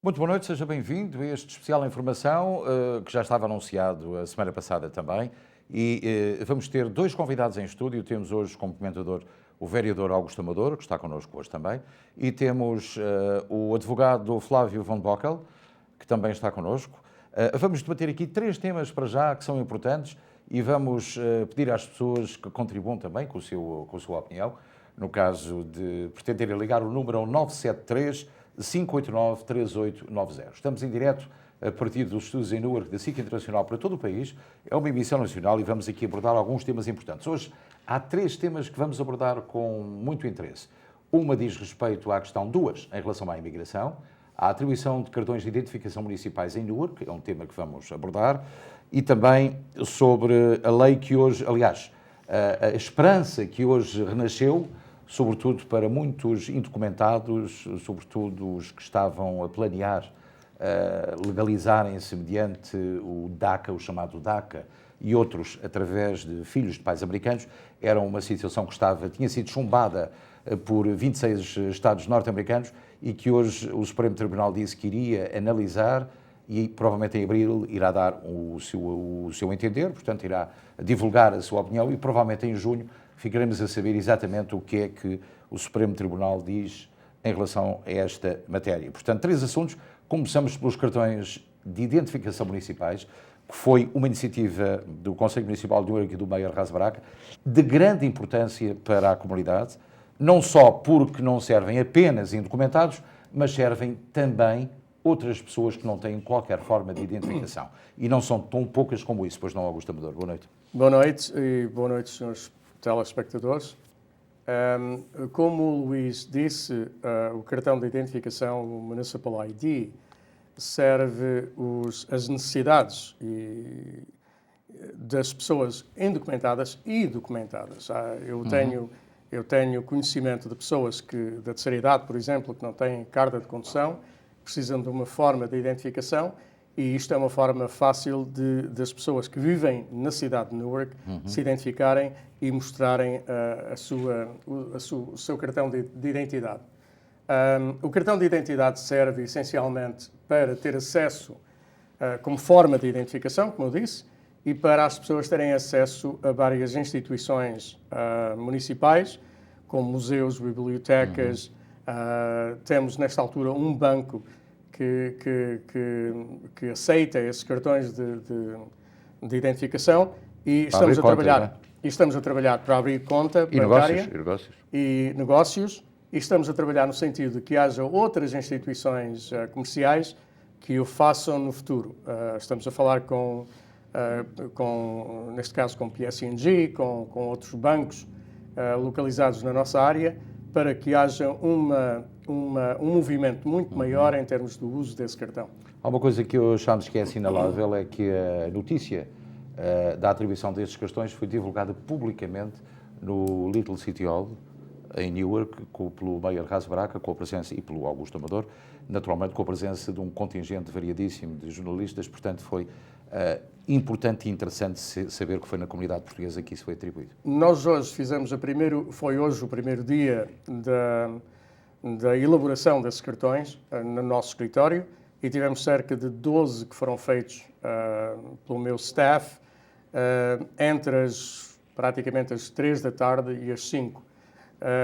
Muito boa noite, seja bem-vindo a este especial informação que já estava anunciado a semana passada também e vamos ter dois convidados em estúdio. Temos hoje como comentador o vereador Augusto Amador, que está connosco hoje também, e temos o advogado Flávio Van Bockel, que também está connosco. Vamos debater aqui três temas para já que são importantes e vamos pedir às pessoas que contribuam também com a sua opinião. No caso de pretenderem ligar o número ao 973 589 3890. Estamos em direto a partir dos estúdios em Newark da SIC Internacional para todo o país. É uma emissão nacional e vamos aqui abordar alguns temas importantes. Hoje há três temas que vamos abordar com muito interesse. Uma diz respeito à questão, duas em relação à imigração, à atribuição de cartões de identificação municipais em Newark, é um tema que vamos abordar, e também sobre a lei que hoje, aliás, a esperança que hoje renasceu, sobretudo para muitos indocumentados, sobretudo os que estavam a planear legalizarem-se mediante o DACA, o chamado DACA, e outros através de filhos de pais americanos. Era uma situação que tinha sido chumbada por 26 Estados norte-americanos e que hoje o Supremo Tribunal disse que iria analisar e provavelmente em abril irá dar o seu entender, portanto irá divulgar a sua opinião e provavelmente em junho ficaremos a saber exatamente o que é que o Supremo Tribunal diz em relação a esta matéria. Portanto, três assuntos. Começamos pelos cartões de identificação municipais, que foi uma iniciativa do Conselho Municipal de Newark e do Mayor Hasbaraca, de grande importância para a comunidade, não só porque não servem apenas indocumentados, mas servem também outras pessoas que não têm qualquer forma de identificação. E não são tão poucas como isso. Pois não, Augusto Amador. Boa noite. Boa noite e boa noite, senhores telespectadores. Como o Luís disse, o cartão de identificação, o Municipal ID, serve as necessidades das pessoas indocumentadas e documentadas. Eu tenho conhecimento de pessoas da terceira idade, por exemplo, que não têm carta de condução, precisam de uma forma de identificação. E isto é uma forma fácil das pessoas que vivem na cidade de Newark se identificarem e mostrarem o seu cartão de identidade. O cartão de identidade serve essencialmente para ter acesso como forma de identificação, como eu disse, e para as pessoas terem acesso a várias instituições municipais, como museus, bibliotecas. Temos, nesta altura, um banco que aceita esses cartões de identificação e estamos a trabalhar para abrir conta bancária e negócios e estamos a trabalhar no sentido de que haja outras instituições comerciais que o façam no futuro. Estamos a falar neste caso, com PSG, com outros bancos localizados na nossa área, para que haja um movimento muito maior em termos do uso desse cartão. Há uma coisa que eu achamos que é assinalável, é que a notícia da atribuição destes cartões foi divulgada publicamente no Little City Hall, em Newark, pelo Mayor Hasbaraca, com a presença, e pelo Augusto Amador, naturalmente com a presença de um contingente variadíssimo de jornalistas. Portanto, foi importante e interessante saber que foi na comunidade portuguesa que isso foi atribuído. Nós hoje foi hoje o primeiro dia da elaboração desses cartões no nosso escritório e tivemos cerca de 12 que foram feitos pelo meu staff entre praticamente as 3 da tarde e as 5.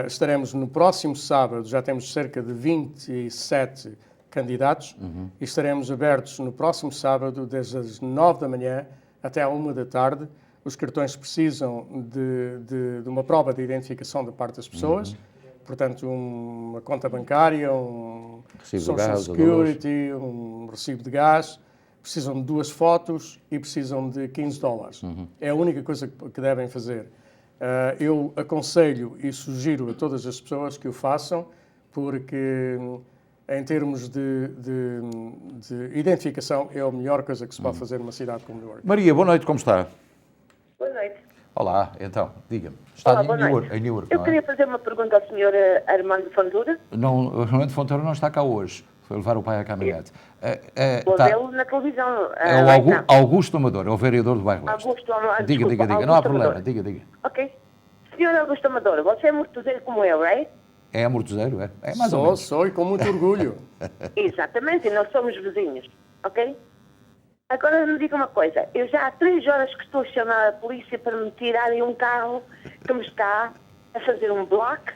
Estaremos no próximo sábado, já temos cerca de 27 candidatos e estaremos abertos no próximo sábado, desde as 9 da manhã até à 1 da tarde. Os cartões precisam de uma prova de identificação da parte das pessoas, portanto, uma conta bancária, um Social Security, um recibo de gás, precisam de 2 fotos e precisam de $15. É a única coisa que devem fazer. Eu aconselho e sugiro a todas as pessoas que o façam, porque em termos de identificação é a melhor coisa que se pode fazer numa cidade como Newark. Maria, boa noite, como está? Boa noite. Olá, então, diga-me. Está em Newark, Eu queria fazer uma pergunta ao Sr. Armando Fontoura. Não, o Armando Fontoura não está cá hoje. Foi levar o pai à caminhonete. Vou vê-lo na televisão. É o Augusto Amador, é o vereador do bairro Leste. Augusto Amador. Diga. Augusto Não há problema, Amador. diga. Ok. Sr. Augusto Amador, você é português como eu, right? É amortezeiro, é? É mais ou menos. Sou e com muito orgulho. Exatamente, e nós somos vizinhos, ok? Agora me diga uma coisa, eu já há 3 horas que estou a chamar a polícia para me tirarem um carro que me está a fazer um block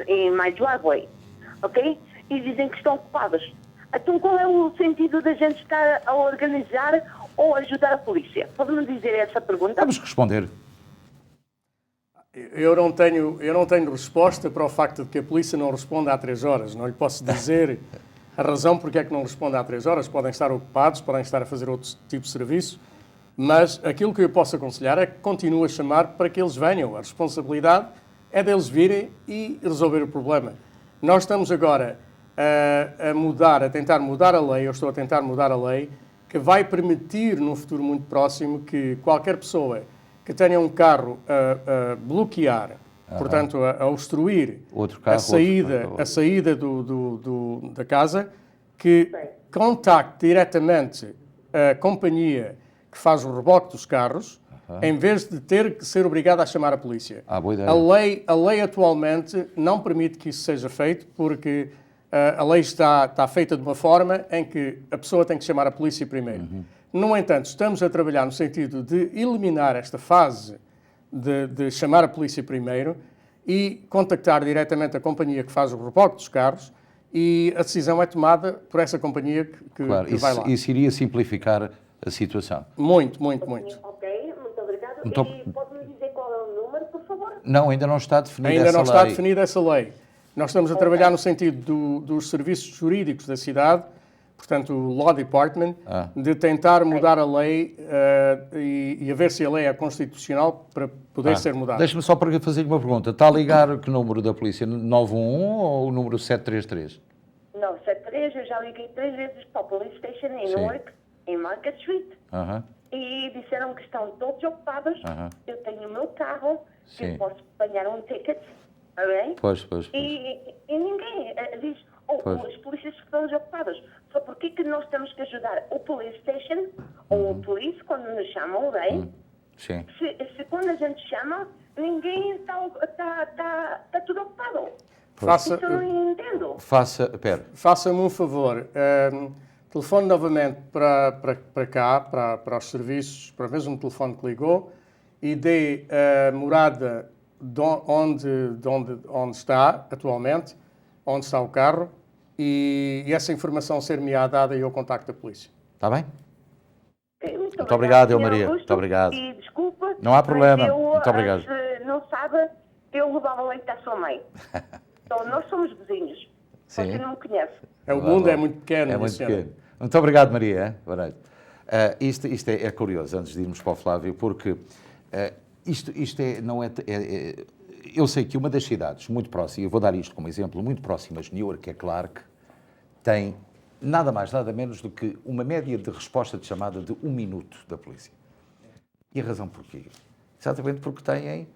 em my driveway, ok? E dizem que estão ocupados. Então qual é o sentido da gente estar a organizar ou ajudar a polícia? Pode-me dizer essa pergunta? Vamos responder. Eu não tenho resposta para o facto de que a polícia não responde há 3 horas. Não lhe posso dizer a razão porque é que não responde há 3 horas. Podem estar ocupados, podem estar a fazer outro tipo de serviço, mas aquilo que eu posso aconselhar é que continue a chamar para que eles venham. A responsabilidade é deles virem e resolver o problema. Nós estamos agora a tentar mudar a lei, eu estou a tentar mudar a lei, que vai permitir, num futuro muito próximo, que qualquer pessoa que tenha um carro a bloquear, portanto, a obstruir Outro carro, a saída da casa, que contacte diretamente a companhia que faz o reboque dos carros, em vez de ter que ser obrigado a chamar a polícia. Boa ideia. A lei atualmente não permite que isso seja feito, porque a lei está feita de uma forma em que a pessoa tem que chamar a polícia primeiro. No entanto, estamos a trabalhar no sentido de eliminar esta fase de chamar a polícia primeiro e contactar diretamente a companhia que faz o reboque dos carros, e a decisão é tomada por essa companhia que vai lá. Isso iria simplificar a situação. Muito. Ok, muito obrigada. E pode-me dizer qual é o número, por favor? Não, ainda não está definida essa lei. Ainda não está definida essa lei. Nós estamos a trabalhar no sentido dos serviços jurídicos da cidade, portanto, o Law Department, de tentar mudar a lei e a ver se a lei é constitucional para poder ser mudada. Deixa-me só fazer-lhe uma pergunta. Está a ligar que número da polícia? 911 ou o número 733? Não, 73, eu já liguei 3 vezes para o Police Station em Newark, em Market Street. E disseram que estão todos ocupados. Eu tenho o meu carro, que eu posso apanhar um ticket. Okay? Pois. E ninguém diz, os polícias que estão desocupados. Só porque que nós temos que ajudar o police station ou o police quando nos chamam, bem? Sim. Se quando a gente chama, ninguém está tudo ocupado. Isso eu não entendo. Faça-me um favor. Telefone novamente para cá, para os serviços, para o mesmo telefone que ligou, e dê a morada onde está atualmente, onde está o carro, e essa informação ser-me dada e eu contacto a polícia. Está bem? Muito obrigado, Maria. Muito obrigado. E desculpa. Não há problema. Muito obrigado. Se não sabe, eu levava leite à sua mãe. Então, nós somos vizinhos. Você não me conhece. O mundo é muito pequeno. É muito pequeno. Muito obrigado, Maria. Boa noite. Isto é curioso, antes de irmos para o Flávio, porque eu sei que uma das cidades muito próximas, eu vou dar isto como exemplo, muito próximas de Newark, que é Clark, tem nada mais, nada menos do que uma média de resposta de chamada de 1 minuto da polícia. E a razão porquê? Exatamente porque têm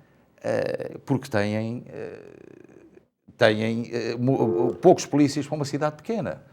poucos polícias para uma cidade pequena.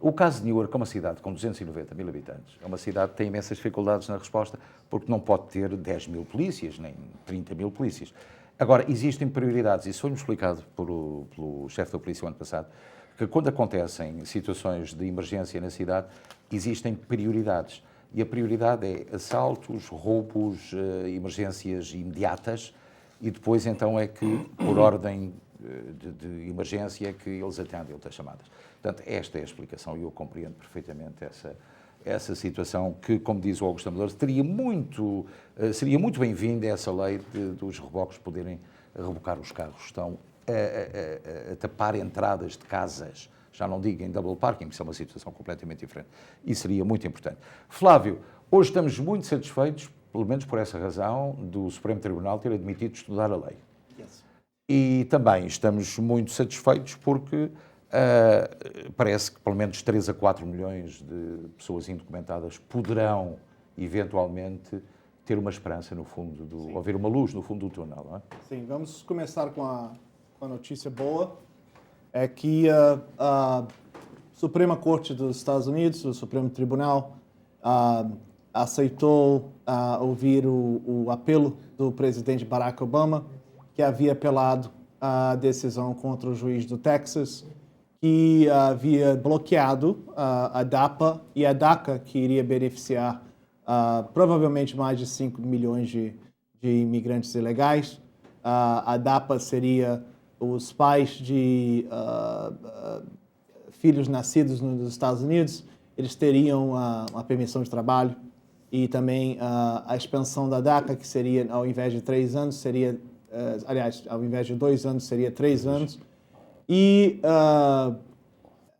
O caso de Newark é uma cidade com 290 mil habitantes. É uma cidade que tem imensas dificuldades na resposta porque não pode ter 10 mil polícias, nem 30 mil polícias. Agora, existem prioridades. Isso foi-me explicado pelo chefe da polícia o ano passado, que quando acontecem situações de emergência na cidade, existem prioridades. E a prioridade é assaltos, roubos, emergências imediatas, e depois então é que, por ordem de emergência, que eles atendem outras chamadas. Portanto, esta é a explicação e eu compreendo perfeitamente essa situação que, como diz o Augusto Amador, seria muito bem-vinda essa lei dos reboques poderem rebocar os carros. Estão a tapar entradas de casas, já não digo em double parking, isso é uma situação completamente diferente. E seria muito importante. Flávio, hoje estamos muito satisfeitos, pelo menos por essa razão, do Supremo Tribunal ter admitido estudar a lei. E também estamos muito satisfeitos porque parece que pelo menos 3 a 4 milhões de pessoas indocumentadas poderão, eventualmente, ter uma esperança no fundo, ou ver uma luz no fundo do túnel. Não é? Sim, vamos começar com a notícia boa. É que a Suprema Corte dos Estados Unidos, o Supremo Tribunal, aceitou ouvir o apelo do presidente Barack Obama, que havia apelado a decisão contra o juiz do Texas, que havia bloqueado a DAPA e a DACA, que iria beneficiar provavelmente mais de 5 milhões de imigrantes ilegais. A DAPA seria os pais de filhos nascidos nos Estados Unidos, eles teriam uma permissão de trabalho, e também a expansão da DACA, que seria, ao invés de 3 anos, seria, ao invés de 2 anos, seria 3 anos. E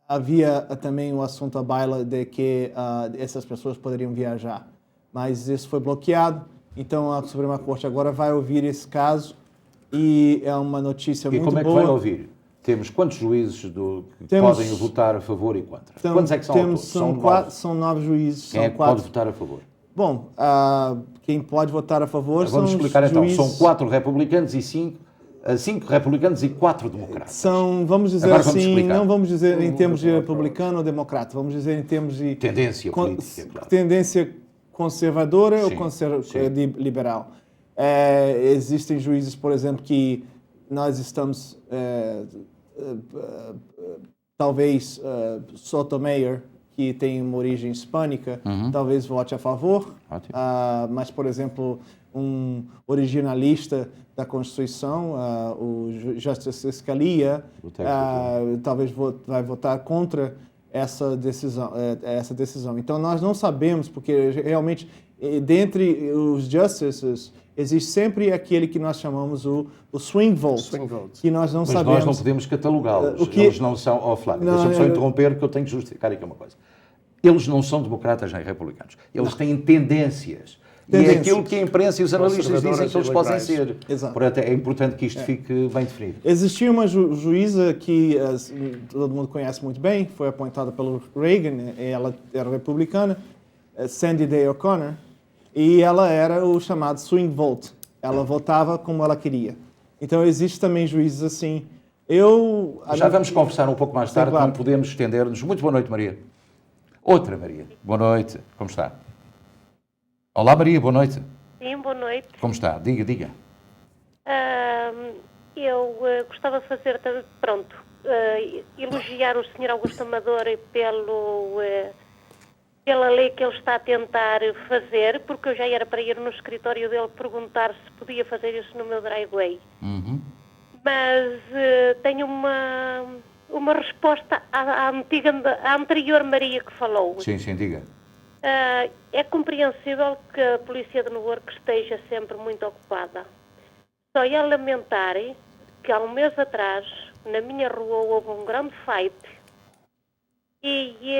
havia também o assunto à baila de que essas pessoas poderiam viajar. Mas isso foi bloqueado, então a Suprema Corte agora vai ouvir esse caso, e é uma notícia muito boa. E como é que vai ouvir? Temos quantos juízes que podem votar a favor e contra? Quantos é que são ao todo? São 9 juízes. Quem é que pode votar a favor? Bom, quem pode votar a favor Vamos são explicar os então. juízes... São 4 republicanos e 5 republicanos e 4 democratas. Vamos dizer Agora vamos assim, explicar. não vamos dizer em termos de republicano ou democrata, vamos dizer em termos de... Tendência política, claro. Tendência conservadora ou Sim. liberal. Existem juízes, por exemplo, que nós estamos... talvez Sotomayor, que tem uma origem hispânica, talvez vote a favor. Mas, por exemplo, um originalista da Constituição, o Justice Scalia, talvez vai votar contra essa decisão. Então, nós não sabemos, porque realmente, dentre os justices, existe sempre aquele que nós chamamos o swing vote, que nós não sabemos. Mas nós não podemos catalogá-los. Eles não são... Flávio, deixa-me só interromper, que eu tenho que justificar aqui uma coisa. Eles não são democratas nem republicanos. Eles têm tendências. E é aquilo que a imprensa e os analistas dizem que eles podem ser. Exato. Portanto, é importante que isto fique bem definido. Existia uma juíza que todo mundo conhece muito bem, foi apontada pelo Reagan, ela era republicana, Sandy Day O'Connor, e ela era o chamado swing vote. Ela votava como ela queria. Então, existe também juízes assim. Já vamos conversar um pouco mais tarde, claro. não podemos estender-nos. Muito boa noite, Maria. Outra Maria. Boa noite. Como está? Olá, Maria. Boa noite. Sim, boa noite. Como está? Diga. Eu gostava de fazer, elogiar o Sr. Augusto Amador pela lei que ele está a tentar fazer, porque eu já era para ir no escritório dele perguntar se podia fazer isso no meu driveway. Mas tenho uma resposta à anterior Maria que falou. Sim, diga. É compreensível que a polícia de Newark esteja sempre muito ocupada. Só é lamentar que há um mês atrás, na minha rua, houve um grande fight e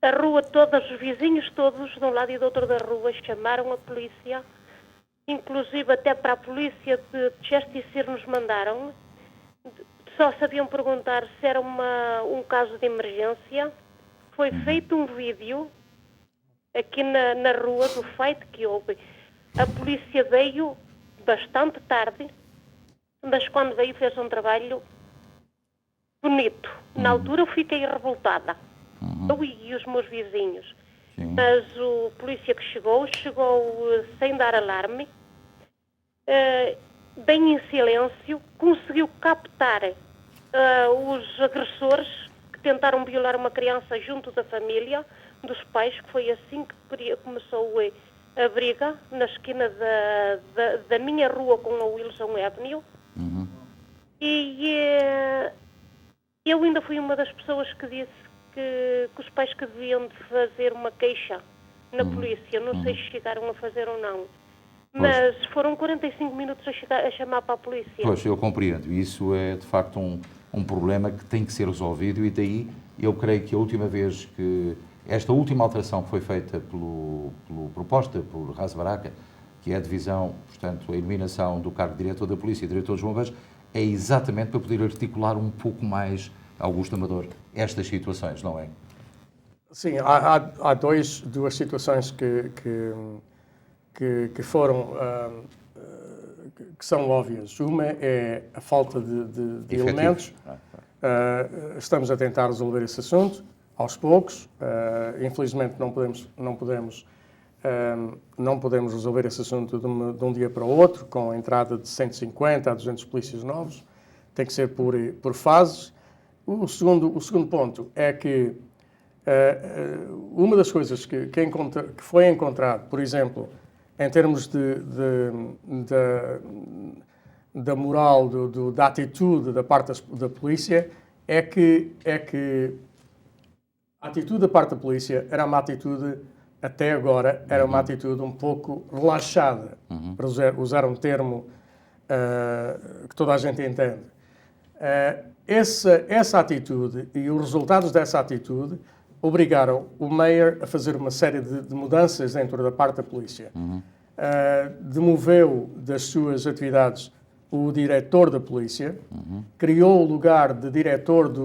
a rua toda, os vizinhos todos, de um lado e do outro da rua, chamaram a polícia, inclusive até para a polícia de Chester nos mandaram. Só sabiam perguntar se era um caso de emergência. Foi feito um vídeo aqui na rua do fight que houve. A polícia veio bastante tarde, mas quando veio fez um trabalho bonito. Na altura eu fiquei revoltada, eu e os meus vizinhos. Mas o polícia que chegou sem dar alarme, bem em silêncio, conseguiu captar os agressores que tentaram violar uma criança junto da família, dos pais, que foi assim que começou a briga, na esquina da minha rua com a Wilson Avenue. E eu ainda fui uma das pessoas que disse que os pais que deviam de fazer uma queixa na polícia. Não sei se chegaram a fazer ou não. Mas foram 45 minutos a chamar para a polícia. Pois, eu compreendo. Isso é, de facto, um problema que tem que ser resolvido, e daí eu creio que a última vez que esta última alteração que foi feita proposta por Ras Baraka, que é a divisão, portanto, a eliminação do cargo de diretor da polícia e diretor dos bombeiros, é exatamente para poder articular um pouco mais, Augusto Amador, estas situações, não é? Sim, há duas situações que foram, que são óbvias. Uma é a falta de elementos. Estamos a tentar resolver esse assunto, aos poucos. Infelizmente não podemos não podemos resolver esse assunto de um dia para o outro, com a entrada de 150 a 200 polícias novos. Tem que ser por fases. O segundo ponto é que uma das coisas que foi encontrado, por exemplo, em termos da moral, da atitude da parte da polícia, é que a atitude da parte da polícia era uma atitude, até agora, era uma atitude um pouco relaxada, para usar um termo que toda a gente entende. Essa atitude e os resultados dessa atitude obrigaram o Mayor a fazer uma série de mudanças dentro da parte da polícia. Demoveu das suas atividades o diretor da polícia, criou o lugar de diretor de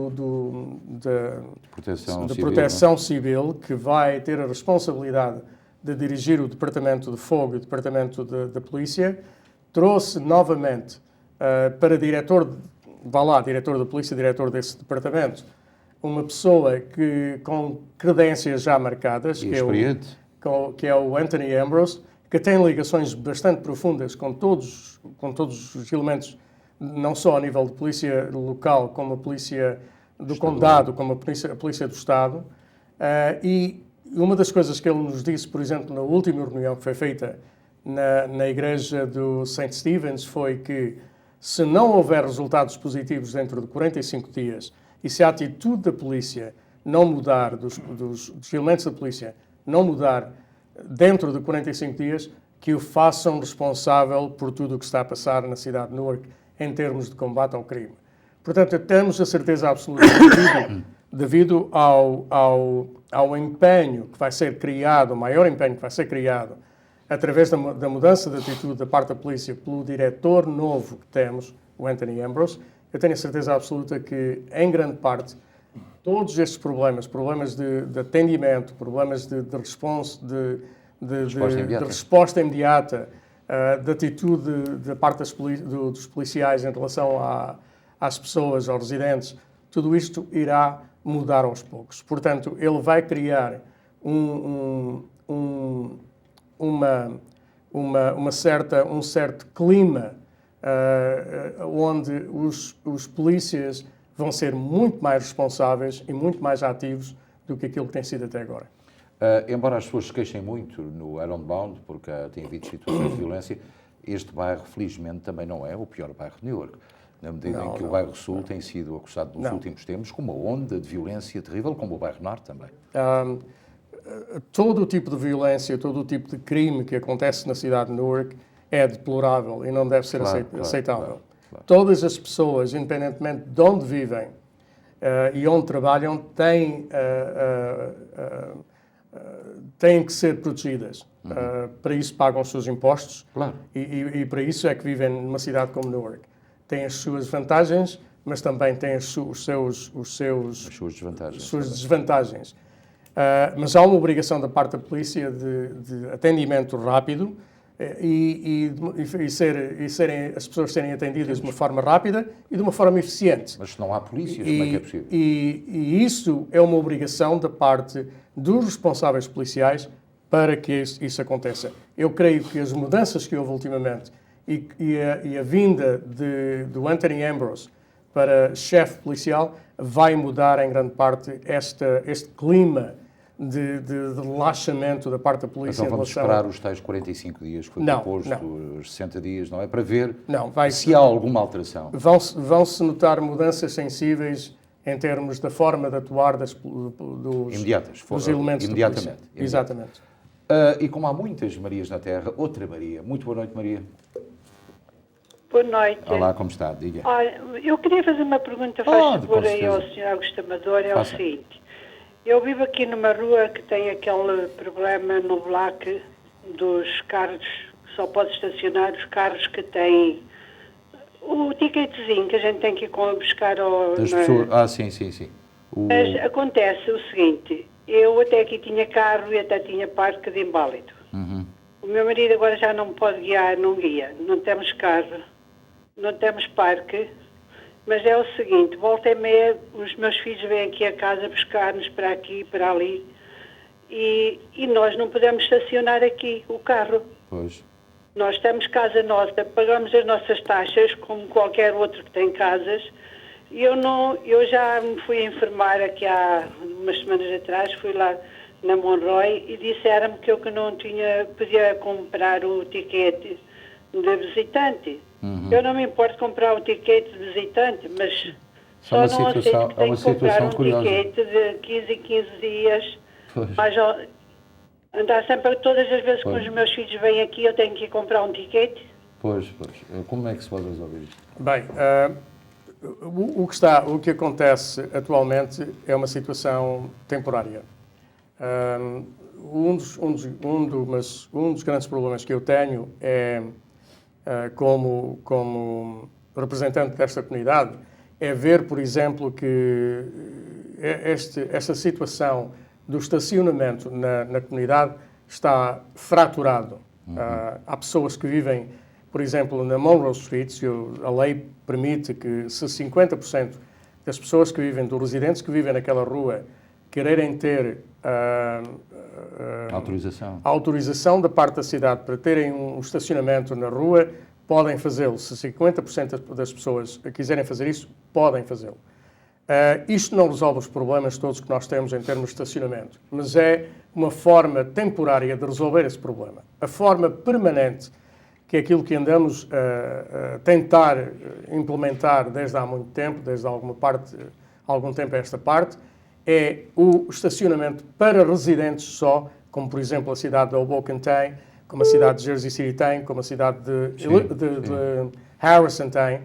proteção civil, que vai ter a responsabilidade de dirigir o departamento de fogo e o departamento da polícia, trouxe novamente para diretor da polícia, diretor desse departamento, uma pessoa com credências já marcadas, que é o Anthony Ambrose, que tem ligações bastante profundas com todos os elementos, não só a nível de polícia local, como a polícia do condado, como a polícia do Estado. E uma das coisas que ele nos disse, por exemplo, na última reunião que foi feita na igreja do St. Stephen's, foi que se não houver resultados positivos dentro de 45 dias e se a atitude da polícia não mudar, dos elementos da polícia não mudar dentro de 45 dias, que o façam responsável por tudo o que está a passar na cidade de Newark em termos de combate ao crime. Portanto, temos a certeza absoluta, devido ao empenho que vai ser criado, o maior empenho que vai ser criado, através da mudança de atitude da parte da polícia pelo diretor novo que temos, o Anthony Ambrose, eu tenho a certeza absoluta que, em grande parte, todos estes problemas de atendimento, problemas de resposta imediata, de atitude da parte dos policiais em relação às pessoas, aos residentes, tudo isto irá mudar aos poucos. Portanto, ele vai criar um certo clima onde os polícias vão ser muito mais responsáveis e muito mais ativos do que aquilo que tem sido até agora. Embora as pessoas se queixem muito no Ironbound, porque tem havido situações de violência, este bairro, felizmente, também não é o pior bairro de Newark. Na medida em que o bairro Sul tem sido acusado nos últimos tempos com uma onda de violência terrível, como o bairro Norte também. Todo o tipo de violência, todo o tipo de crime que acontece na cidade de Newark é deplorável e não deve ser aceitável. Claro. Todas as pessoas, independentemente de onde vivem e onde trabalham, têm que ser protegidas. Para isso pagam os seus impostos. Claro. E para isso é que vivem numa cidade como Newark. Tem as suas vantagens, mas também tem as suas desvantagens. Mas há uma obrigação da parte da polícia de atendimento rápido e as pessoas serem atendidas de uma forma rápida e de uma forma eficiente. Mas se não há polícias, como é que é possível? E isso é uma obrigação da parte dos responsáveis policiais para que isso aconteça. Eu creio que as mudanças que houve ultimamente e a vinda do Anthony Ambrose para chefe policial vai mudar em grande parte este clima de relaxamento da parte da polícia. Então vamos esperar os tais 45 dias que foi proposto, os 60 dias, não é? Para ver se há alguma alteração. Vão-se notar mudanças sensíveis em termos da forma de atuar dos elementos da polícia. Exatamente. E como há muitas Marias na Terra, outra Maria. Muito boa noite, Maria. Boa noite. Olá, como está? Diga. Olha, eu queria fazer uma pergunta, faz favor aí ao Sr. Augusto Amador, é o seguinte. Eu vivo aqui numa rua que tem aquele problema no Black dos carros, só pode estacionar os carros que têm o ticketzinho que a gente tem que ir buscar ao... Sim. Mas acontece o seguinte, eu até aqui tinha carro e até tinha parque de inválido. O meu marido agora já não pode guiar, não guia, não temos carro, não temos parque, mas é o seguinte, volta e meia, os meus filhos vêm aqui a casa buscar-nos para aqui e para ali, e nós não podemos estacionar aqui o carro. Pois. Nós temos casa nossa, pagamos as nossas taxas, como qualquer outro que tem casas. E eu já me fui informar aqui há umas semanas atrás, fui lá na Monroy e disseram-me que eu que não podia comprar o ticket de visitante. Eu não me importo comprar um ticket de visitante, mas só não aceito que tenho que comprar um ticket de 15 em 15 dias. Mas andar sempre, todas as vezes que os meus filhos vêm aqui, eu tenho que ir comprar um ticket. Pois. Como é que se pode resolver isto? Bem, o que acontece atualmente é uma situação temporária. Um dos grandes problemas que eu tenho é, como representante desta comunidade, é ver, por exemplo, que esta situação do estacionamento na comunidade está fraturado. Há pessoas que vivem, por exemplo, na Monroe Street, a lei permite que se 50% das pessoas que vivem, dos residentes que vivem naquela rua, quererem ter autorização da parte da cidade para terem um estacionamento na rua, podem fazê-lo. Se 50% das pessoas quiserem fazer isso, podem fazê-lo. Isto não resolve os problemas todos que nós temos em termos de estacionamento, mas é uma forma temporária de resolver esse problema. A forma permanente, que é aquilo que andamos a tentar implementar desde há muito tempo, desde algum tempo a esta parte, é o estacionamento para residentes só, como por exemplo a cidade de Hoboken tem, como a cidade de Jersey City tem, como a cidade de Harrison tem,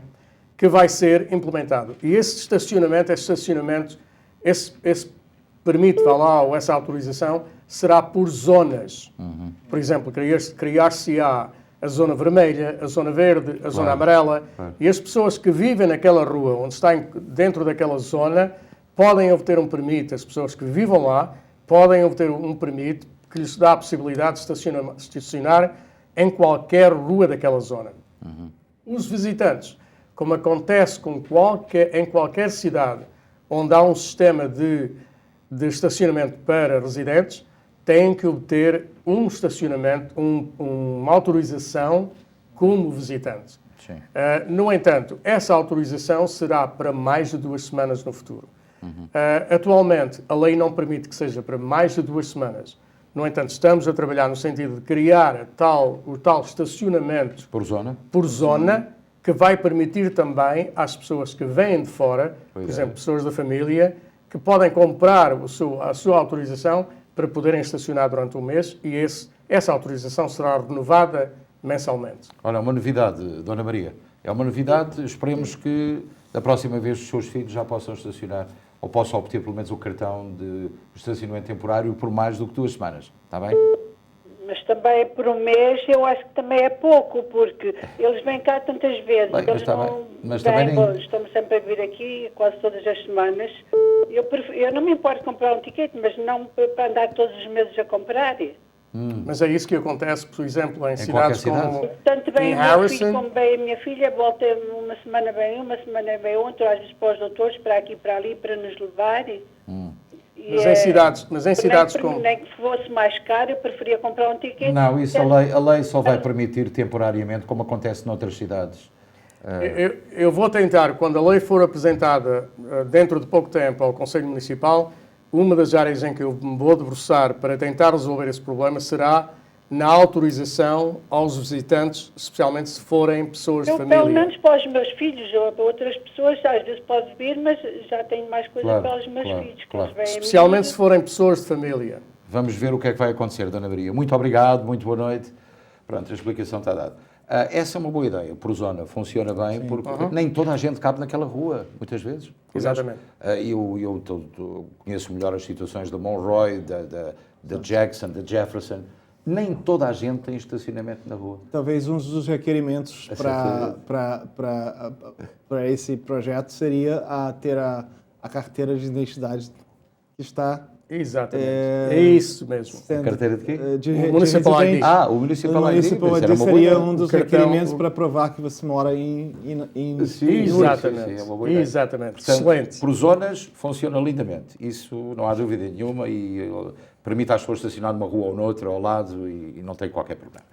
que vai ser implementado. E esse estacionamento, esse permite, ou essa autorização, será por zonas. Por exemplo, criar-se-á a zona vermelha, a zona verde, a zona amarela, e as pessoas que vivem naquela rua, onde está dentro daquela zona, podem obter um permite, as pessoas que vivam lá podem obter um permite que lhes dá a possibilidade de estacionar em qualquer rua daquela zona. Os visitantes, como acontece em qualquer cidade onde há um sistema de estacionamento para residentes, têm que obter um estacionamento, uma autorização como visitante. No entanto, essa autorização será para mais de 2 semanas no futuro. Atualmente, a lei não permite que seja para mais de 2 semanas. No entanto, estamos a trabalhar no sentido de criar o tal estacionamento por zona, que vai permitir também às pessoas que vêm de fora, por exemplo, pessoas da família, que podem comprar a sua autorização para poderem estacionar durante um mês e essa autorização será renovada mensalmente. Olha, uma novidade, Dona Maria. É uma novidade, esperemos que da próxima vez os seus filhos já possam estacionar ou possam obter pelo menos o cartão de estacionamento temporário por mais do que 2 semanas. Está bem? Mas também por um mês eu acho que também é pouco, porque eles vêm cá tantas vezes. Bem, eles estão sempre a vir aqui quase todas as semanas. Eu não me importo comprar um ticket, mas não para andar todos os meses a comprar. Mas é isso que acontece, por exemplo, em cidades como tanto bem em o meu Harrison. filho como bem a minha filha, volta uma semana bem uma semana bem outra, às vezes para os doutores, para aqui e para ali, para nos levar. Mas em cidades como... Nem que fosse mais caro, eu preferia comprar um ticket. Não, isso a lei só vai permitir temporariamente, como acontece noutras cidades. Eu vou tentar, quando a lei for apresentada dentro de pouco tempo ao Conselho Municipal, uma das áreas em que eu me vou debruçar para tentar resolver esse problema será na autorização aos visitantes, especialmente se forem pessoas de família. Pelo menos para os meus filhos ou para outras pessoas, às vezes pode vir, mas já tenho mais coisa para os meus filhos. Claro. Especialmente se forem pessoas de família. Vamos ver o que é que vai acontecer, Dona Maria. Muito obrigado, muito boa noite. Pronto, a explicação está dada. Essa é uma boa ideia, por zona, funciona bem, porque nem toda a gente cabe naquela rua, muitas vezes. Exatamente. Eu conheço melhor as situações da Monroe, da Jackson, da Jefferson. Nem toda a gente tem estacionamento na rua. Talvez um dos requerimentos para esse projeto seria ter a carteira de identidade que está Exatamente. É isso mesmo. sendo, Carteira de quê? O Municipal ID. Ah, o Municipal O ID. Municipal Isso ID era uma boa seria ideia. um dos cartão- requerimentos para provar que você mora em Sim, Exatamente. sim, é uma boa ideia. Exatamente. Portanto, Excelente. por zonas, funciona lindamente. Isso não há dúvida nenhuma e permite às pessoas estacionar numa rua ou noutra, ao lado, e não tem qualquer problema.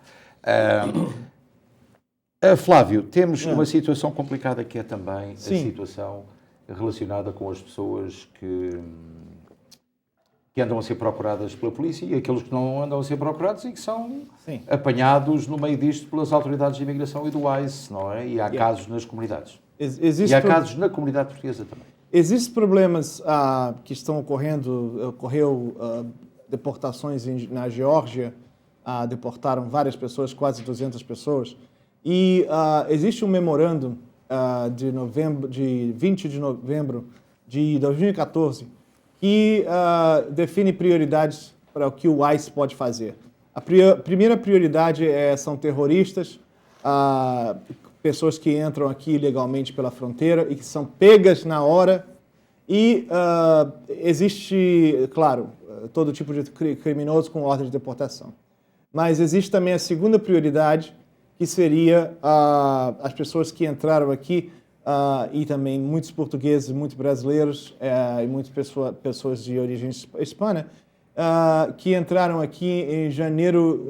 Flávio, temos uma situação complicada que é também Sim. a situação relacionada com as pessoas que andam a ser procuradas pela polícia e aqueles que não andam a ser procurados e que são Sim. apanhados no meio disto pelas autoridades de imigração e do ICE, não é? E há casos nas comunidades. Existe E há casos na comunidade portuguesa também. Existem problemas que estão ocorrendo. Ocorreu deportações na Geórgia, deportaram várias pessoas, quase 200 pessoas. E existe um memorando de 20 de novembro de 2014 que define prioridades para o que o ICE pode fazer. A primeira prioridade são terroristas, pessoas que entram aqui ilegalmente pela fronteira e que são pegas na hora. E existe, claro, todo tipo de criminoso com ordem de deportação. Mas existe também a segunda prioridade, que seria as pessoas que entraram aqui, e também muitos portugueses, muitos brasileiros e muitas pessoas de origem hispana, que entraram aqui em janeiro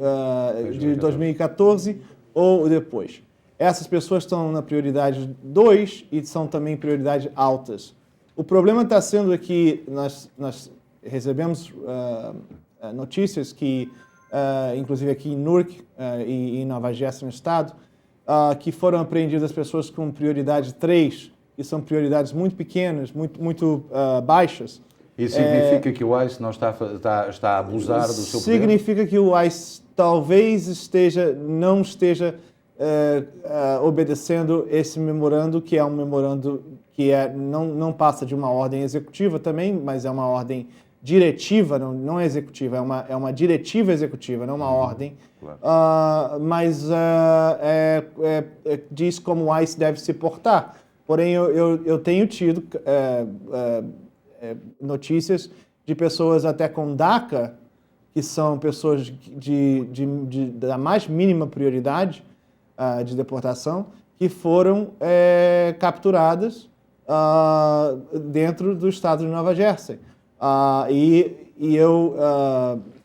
de 2014 ou depois. Essas pessoas estão na prioridade 2 e são também prioridades altas. O problema está sendo que nós recebemos notícias que, inclusive aqui em Newark e em Nova Jersey, no estado, que foram apreendidas pessoas com prioridade 3, que são prioridades muito pequenas, muito baixas. Isso significa que o ICE não está a abusar do seu poder? Significa que o ICE talvez não esteja obedecendo esse memorando, que é um memorando que não passa de uma ordem executiva também, mas é uma ordem diretiva, não é executiva, é uma diretiva executiva, não uma ordem. Claro. Mas diz como o ICE deve se portar. Porém, eu tenho tido notícias de pessoas até com DACA, que são pessoas da mais mínima prioridade de deportação, que foram capturadas dentro do estado de Nova Jersey. E eu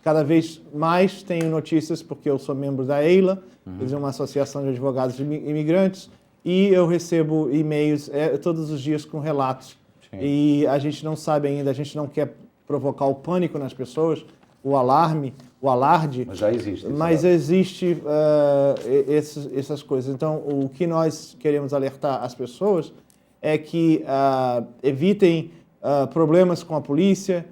cada vez mais tenho notícias, porque eu sou membro da EILA, que é uma associação de advogados de imigrantes, e eu recebo e-mails todos os dias com relatos. Sim. E a gente não sabe ainda, a gente não quer provocar o pânico nas pessoas, o alarme, o alarde. Mas já existe. Mas existe essas coisas. Então, o que nós queremos alertar as pessoas é que evitem problemas com a polícia.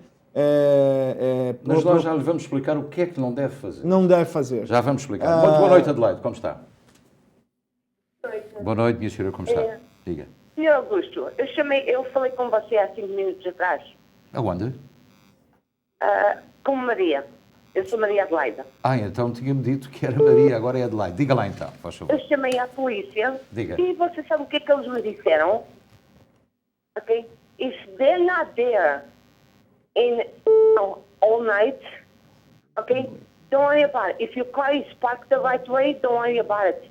Mas nós já lhe vamos explicar o que é que não deve fazer. Não deve fazer. Já vamos explicar. Muito boa noite, Adelaide. Como está? Boa noite, minha senhora. Como está? Diga. Senhor Augusto, eu falei com você há 5 minutos atrás. Aonde? Com Maria. Eu sou Maria Adelaide. Então tinha-me dito que era Maria, agora é Adelaide. Diga lá então, faz favor. Eu chamei à polícia. Diga. E você sabe o que é que eles me disseram? Ok? If they're not there all night, okay, don't worry about it. If your car is parked the right way, don't worry about it.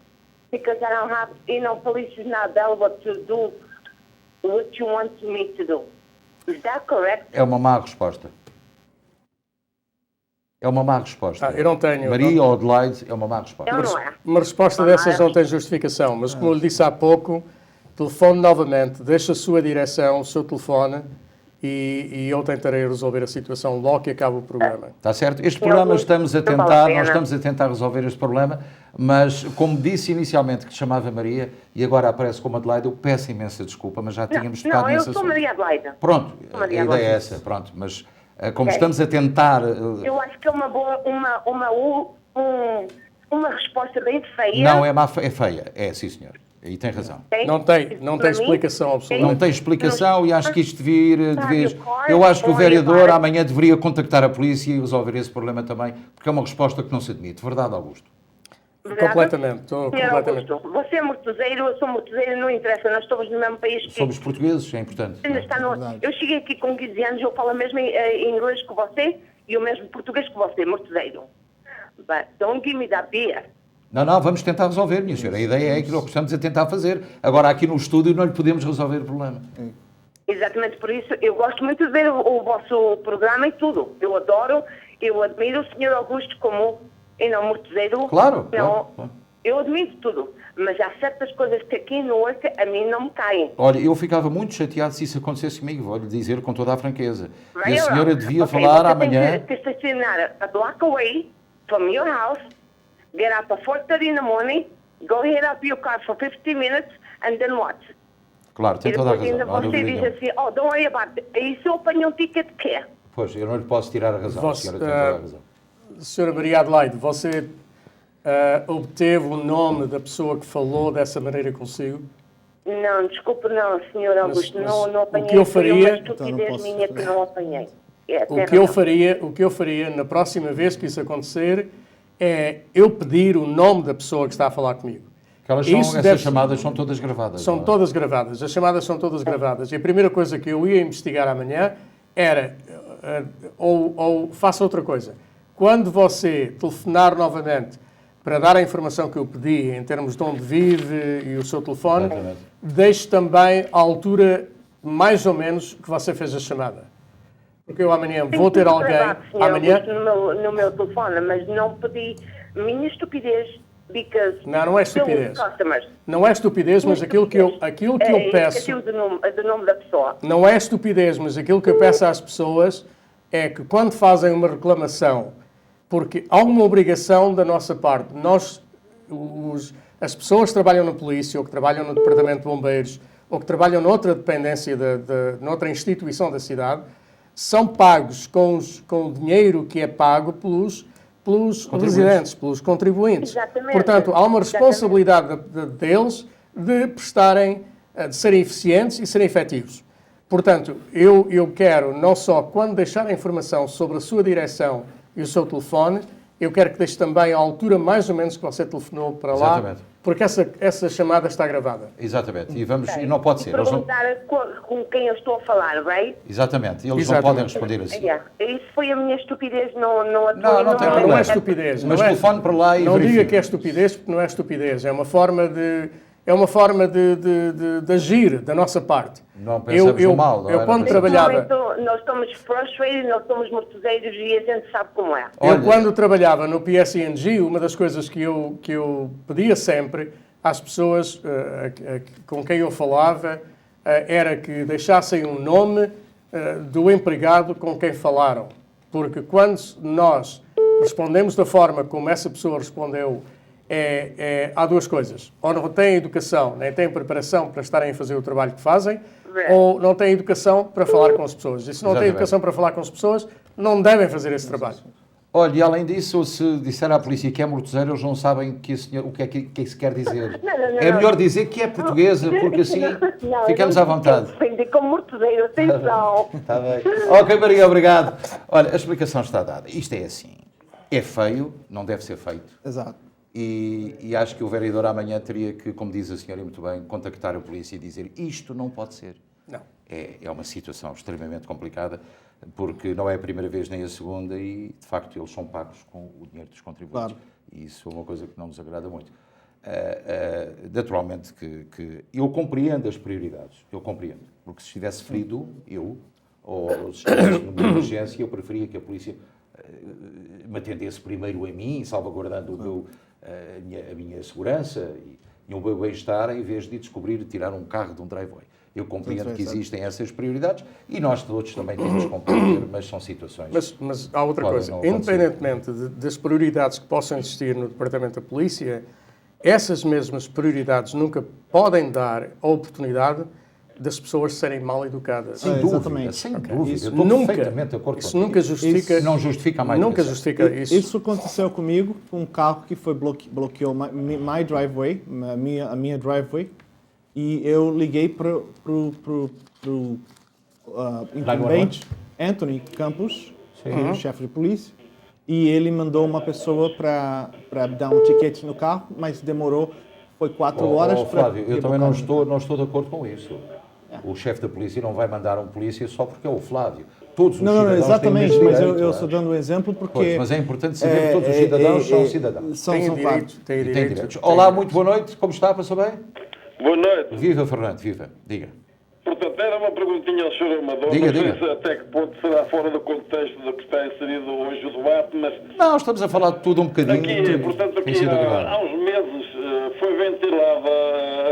Because I don't have, police is not available to do what you want me to do. Is that correct? É uma má resposta. É uma má resposta. Eu não tenho. Maria ou Adelaide é uma má resposta. Não é. Uma resposta dessas não tem justificação, mas como eu lhe disse há pouco, telefone novamente, deixa a sua direção, o seu telefone e eu tentarei resolver a situação logo que acabe o programa. Está certo? Este programa nós estamos a tentar resolver este problema, mas como disse inicialmente que se chamava Maria e agora aparece como Adelaide, eu peço imensa desculpa, mas já tínhamos tocado nesse assunto. Não, eu sou Maria Adelaide. Pronto, a ideia é essa, pronto, mas como estamos a tentar... Eu acho que é uma boa, uma resposta bem feia. Não, é feia, sim senhor. E tem razão. Não tem explicação absoluta. Não tem explicação e acho que isto devia... Eu acho que o vereador amanhã deveria contactar a polícia e resolver esse problema também, porque é uma resposta que não se admite. Verdade, Augusto? Verdade? Completamente, estou Senhor completamente. Augusto, você é mortuzeiro, eu sou mortuzeiro, não interessa, nós estamos no mesmo país que Somos portugueses, é importante. ainda está no... Eu cheguei aqui com 15 anos, eu falo mesmo em inglês que você e o mesmo português que você, mortuzeiro. But don't give me that beer. Não, vamos tentar resolver, minha senhora. A ideia é aquilo que estamos a tentar fazer. Agora, aqui no estúdio, não lhe podemos resolver o problema. Exatamente por isso, eu gosto muito de ver o vosso programa e tudo. Eu adoro, eu admiro o Sr. Augusto como mortuzeiro. Claro, Não, claro. eu admiro tudo, mas há certas coisas que aqui no work a mim não me caem. Olha, eu ficava muito chateado se isso acontecesse comigo, vou-lhe dizer com toda a franqueza. Right E a or senhora wrong? devia Okay, falar você amanhã... tem que estacionar a block away from your house, get up at 4:30 in the morning, go heat up your car for 50 minutes, and then what? Claro, tem E toda a depois razão. ainda Não há você dúvida diz nenhuma. assim, oh, don't worry about it. E se eu apanho um ticket, que é? Pois, eu não lhe posso tirar a razão. Você, A senhora tem toda a razão. Senhora Maria Adelaide, você obteve o nome da pessoa que falou dessa maneira consigo? Não, desculpe, não, Sr. Augusto, mas não apanhei. o que eu Foi faria- uma estupidez Então não posso minha que não apanhei. É, O tem que, eu razão. faria na próxima vez que isso acontecer é eu pedir o nome da pessoa que está a falar comigo. Aquelas são, Isso essas deve- chamadas são todas gravadas. São não é? todas gravadas, as chamadas são todas gravadas. E a primeira coisa que eu ia investigar amanhã era, ou faça outra coisa, quando você telefonar novamente para dar a informação que eu pedi em termos de onde vive e o seu telefone, Exatamente. deixe também a altura mais ou menos que você fez a chamada. Porque eu amanhã Tem vou ter tudo alguém, gravado, Sr. amanhã... Augusto, no meu telefone, mas não pedi minha estupidez, because... Não é estupidez. Customers. Não é estupidez, mas aquilo que eu peço... Esqueci do nome da pessoa. Não é estupidez, mas aquilo que eu peço às pessoas é que quando fazem uma reclamação, porque há uma obrigação da nossa parte, as pessoas que trabalham na polícia, ou que trabalham no departamento de bombeiros, ou que trabalham noutra dependência, noutra instituição da cidade, são pagos com o dinheiro que é pago pelos residentes, pelos contribuintes. Exatamente. Portanto, há uma responsabilidade deles de prestarem, de serem eficientes e serem efetivos. Portanto, eu quero não só quando deixar a informação sobre a sua direção e o seu telefone, eu quero que deixe também a altura mais ou menos que você telefonou para lá, Exatamente. porque essa chamada está gravada. Exatamente. E não pode E ser. Eles não... perguntar com quem eu estou a falar, right? Exatamente. Eles Exatamente. não podem responder assim. Yeah. Isso foi a minha estupidez, não Não tem problema. Não é estupidez. Mas não é, telefone para lá e não verifica. diga que é estupidez, porque não é estupidez. É uma forma de agir da nossa parte. Não pensamos no mal, não é? Eu Não quando pensamos. trabalhava... Nós estamos frustrated, nós somos mortuzeiros e a gente sabe como é. Olha- Eu, quando trabalhava no PSNG, uma das coisas que eu pedia sempre às pessoas com quem eu falava era que deixassem um nome do empregado com quem falaram. Porque quando nós respondemos da forma como essa pessoa respondeu, há duas coisas. Ou não têm educação, nem têm preparação para estarem a fazer o trabalho que fazem, ou não têm educação para falar com as pessoas. E se não têm Exatamente. educação para falar com as pessoas, não devem fazer esse trabalho. Olha, e além disso, se disser à polícia que é mortuzeiro, eles não sabem o que é que isso quer dizer. Não, É melhor dizer que é portuguesa, porque assim ficamos à vontade. Defendi como mortuzeiro, atenção. Está bem. Ok, Maria, obrigado. Olha, a explicação está dada. Isto é assim. É feio, não deve ser feito. Exato. E acho que o vereador amanhã teria que, como diz a senhora muito bem, contactar a polícia e dizer isto não pode ser. Não. É uma situação extremamente complicada, porque não é a primeira vez nem a segunda e, de facto, eles são pagos com o dinheiro dos contribuintes. Claro. E isso é uma coisa que não nos agrada muito. Naturalmente que eu compreendo as prioridades, eu compreendo. Porque se estivesse ferido, ou se estivesse numa emergência, eu preferia que a polícia me atendesse primeiro a mim, salvaguardando a minha segurança e o meu bem-estar, em vez de descobrir e tirar um carro de um driveway. Eu compreendo que existem essas prioridades e nós todos também temos que compreender, mas são situações. Mas há outra Podem coisa. não acontecer. Independentemente das prioridades que possam existir no Departamento da Polícia, essas mesmas prioridades nunca podem dar a oportunidade das pessoas serem mal educadas. Sem dúvida, exatamente. sem dúvida. Isso Eu estou nunca, perfeitamente de acordo isso contigo. nunca justifica, Isso não justifica a má nunca educação. justifica isso. Isso aconteceu comigo com um carro que foi bloqueou my driveway, a minha driveway, e eu liguei para o incumbente Anthony Campos, que é o chefe de polícia, e ele mandou uma pessoa para dar um ticket no carro, mas demorou, foi 4 horas. Flávio, eu também não estou de acordo com isso. O chefe da polícia não vai mandar um polícia só porque é o Flávio. Todos os cidadãos exatamente, têm o mesmo mas direito, eu estou dando um exemplo porque... Pois, mas é importante saber que todos os cidadãos são cidadãos. Têm direitos. Olá, muito boa noite. Como está? Passou bem? Boa noite. Viva, Fernando, viva. Diga. Portanto, era uma perguntinha ao Sr. Amador. Diga, não sei diga. se até que ponto será fora do contexto do que está inserido hoje o debate, mas Não, estamos a falar de tudo um bocadinho. portanto, Tem sido agradável. há uns meses foi ventilada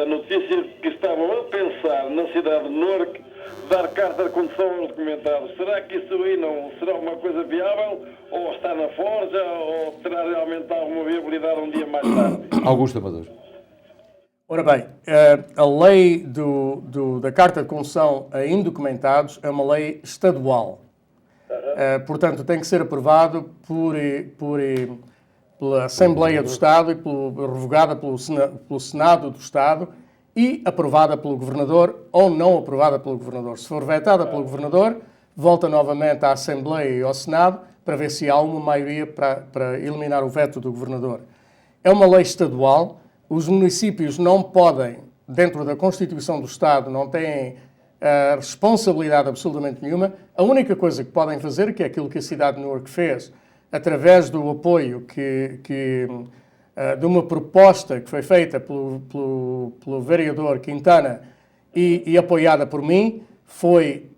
a notícia que estavam a pensar na cidade de Newark dar carta de condução aos documentados. Será que isso aí não será uma coisa viável? Ou está na forja? Ou terá realmente alguma viabilidade um dia mais tarde? Augusto Amador. Ora bem, a lei da Carta de Condução a indocumentados é uma lei estadual. Portanto, tem que ser aprovado pela Assembleia do Estado e revogada pelo Senado do Estado e aprovada pelo Governador ou não aprovada pelo Governador. Se for vetada pelo Governador, volta novamente à Assembleia e ao Senado para ver se há uma maioria para eliminar o veto do Governador. É uma lei estadual. Os municípios não podem, dentro da Constituição do Estado, não têm responsabilidade absolutamente nenhuma. A única coisa que podem fazer, que é aquilo que a cidade de Newark fez, através do apoio de uma proposta que foi feita pelo vereador Quintana e apoiada por mim, foi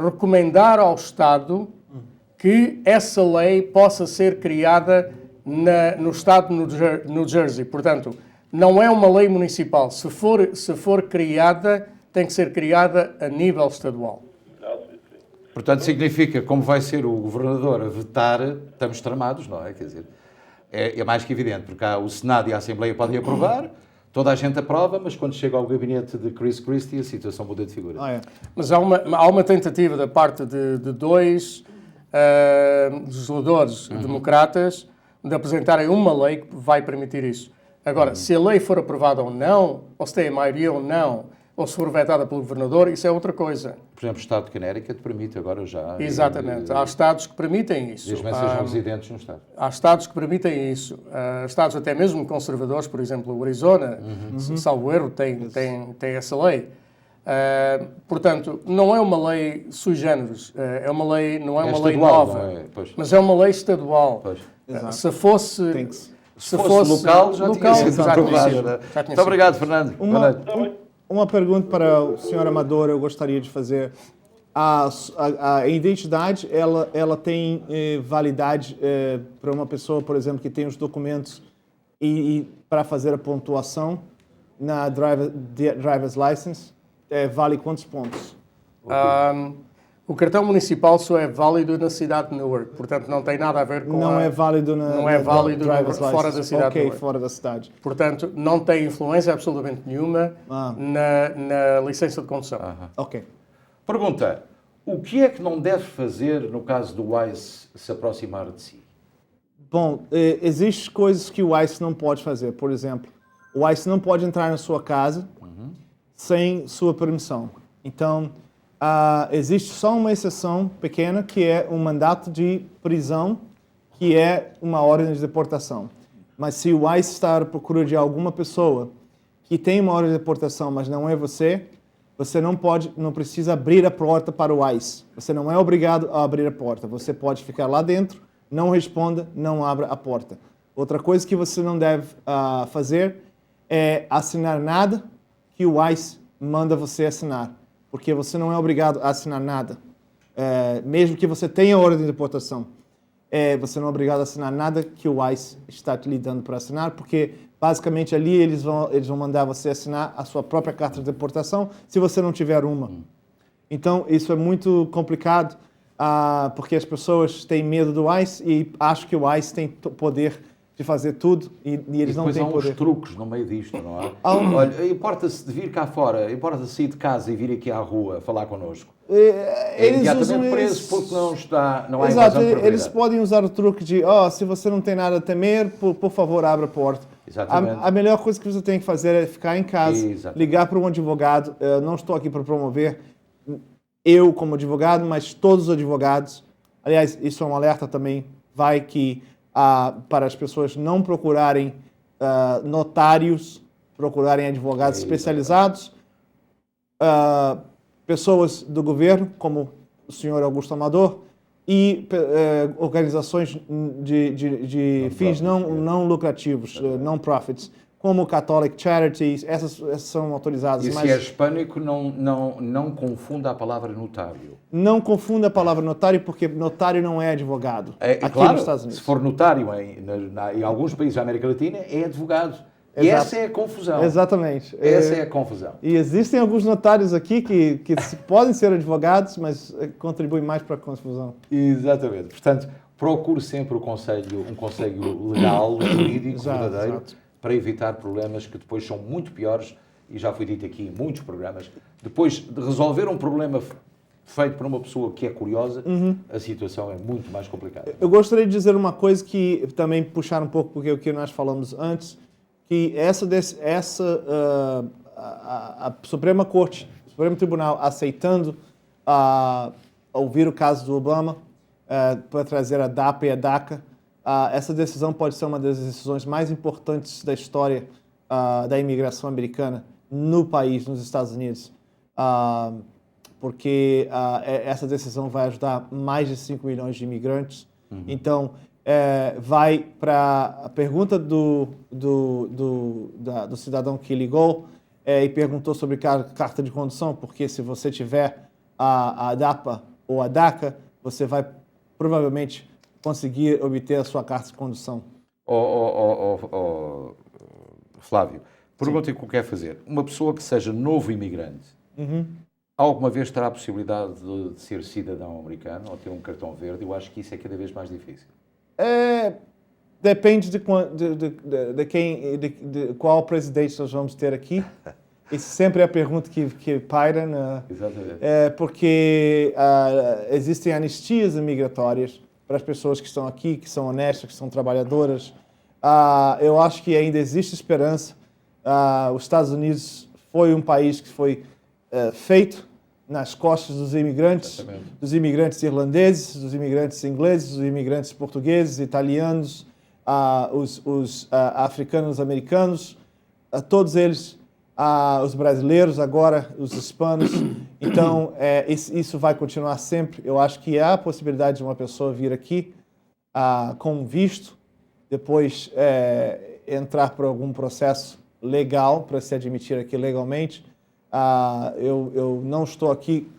recomendar ao Estado que essa lei possa ser criada no Estado de New Jersey. Portanto, não é uma lei municipal. Se for criada, tem que ser criada a nível estadual. Portanto, significa, como vai ser o governador a vetar, estamos tramados, não é? Quer dizer, é mais que evidente, porque o Senado e a Assembleia podem aprovar, toda a gente aprova, mas quando chega ao gabinete de Chris Christie, a situação muda de figura. Mas há uma tentativa da parte de dois legisladores democratas de apresentarem uma lei que vai permitir isso. Agora, se a lei for aprovada ou não, ou se tem a maioria ou não, ou se for vetada pelo governador, isso é outra coisa. Por exemplo, o Estado de Connecticut permite agora já... Exatamente. Há Estados que permitem isso. Desde que sejam residentes no Estado. Há Estados que permitem isso. Há Estados até mesmo conservadores, por exemplo, o Arizona, salvo erro, tem essa lei. Portanto, não é uma lei sui generis, não é uma lei nova, mas é uma lei estadual. Se fosse local, já tinha sido aprovado. Muito obrigado, Fernando. Uma pergunta para o Sr. Amador eu gostaria de fazer. A identidade, ela tem validade para uma pessoa, por exemplo, que tem os documentos e para fazer a pontuação na driver's license, vale quantos pontos? O cartão municipal só é válido na cidade de Newark, portanto não tem nada a ver com não é válido fora da cidade de Newark. Fora da cidade. Portanto, não tem influência absolutamente nenhuma na licença de condução. Ok. Pergunta, o que é que não deve fazer no caso do ICE se aproximar de si? Bom, existem coisas que o ICE não pode fazer. Por exemplo, o ICE não pode entrar na sua casa sem sua permissão. Então, existe só uma exceção pequena, que é um mandato de prisão, que é uma ordem de deportação. Mas se o ICE está à procura de alguma pessoa que tem uma ordem de deportação, mas não é você não precisa abrir a porta para o ICE. Você não é obrigado a abrir a porta. Você pode ficar lá dentro, não responda, não abra a porta. Outra coisa que você não deve fazer é assinar nada que o ICE manda você assinar, porque você não é obrigado a assinar nada. Mesmo que você tenha ordem de deportação, você não é obrigado a assinar nada que o ICE está te dando para assinar, porque basicamente ali eles vão mandar você assinar a sua própria carta de deportação, se você não tiver uma. Então, isso é muito complicado, porque as pessoas têm medo do ICE e acham que o ICE tem poder de fazer tudo e eles não têm poder. Depois há uns truques no meio disto, não é? Olha, importa-se de vir cá fora, importa-se sair de casa e vir aqui à rua falar connosco. Eles imediatamente preso porque não há Exato, invasão de eles podem usar o truque de se você não tem nada a temer, por favor, abra a porta. Exatamente. A melhor coisa que você tem que fazer é ficar em casa, ligar para um advogado. Eu não estou aqui para promover eu como advogado, mas todos os advogados. Aliás, isso é um alerta também vai que para as pessoas não procurarem notários, procurarem advogados especializados, pessoas do governo, como o senhor Augusto Amador, e organizações de fins não lucrativos, non-profits, como Catholic Charities, essas são autorizadas. E se é hispânico, não confunda a palavra notário. Não confunda a palavra notário, porque notário não é advogado. Aqui Claro, nos Estados Unidos. se for notário em alguns países da América Latina, é advogado. E essa é a confusão. Exatamente. Essa é a confusão. E existem alguns notários aqui que podem ser advogados, mas contribuem mais para a confusão. Exatamente. Portanto, procure sempre um conselho legal, jurídico, verdadeiro, exato. para evitar problemas que depois são muito piores, e já foi dito aqui em muitos programas, depois de resolver um problema feito por uma pessoa que é curiosa, a situação é muito mais complicada. Eu gostaria de dizer uma coisa que também puxar um pouco porque o que nós falamos antes, que a Suprema Corte, o Supremo Tribunal aceitando ouvir o caso do Obama para trazer a DAPA e a DACA, essa decisão pode ser uma das decisões mais importantes da história da imigração americana no país, nos Estados Unidos, porque essa decisão vai ajudar mais de 5 milhões de imigrantes. Então, vai para a pergunta do cidadão que ligou e perguntou sobre carta de condução, porque se você tiver a DAPA ou a DACA, você vai provavelmente conseguir obter a sua carta de condução. Flávio, pergunta que eu quero fazer. Uma pessoa que seja novo imigrante, alguma vez terá a possibilidade de ser cidadão americano ou ter um cartão verde? Eu acho que isso é cada vez mais difícil. Depende de qual presidente nós vamos ter aqui. Isso sempre é a pergunta que paira. Exatamente. Porque existem anistias imigratórias para as pessoas que estão aqui, que são honestas, que são trabalhadoras. Eu acho que ainda existe esperança. Os Estados Unidos foi um país que foi feito nas costas dos imigrantes irlandeses, dos imigrantes ingleses, dos imigrantes portugueses, italianos, os africanos americanos, todos eles, os brasileiros agora, os hispanos. Então, isso vai continuar sempre. Eu acho que há a possibilidade de uma pessoa vir aqui com um visto, depois entrar por algum processo legal para se admitir aqui legalmente. Eu não estou aqui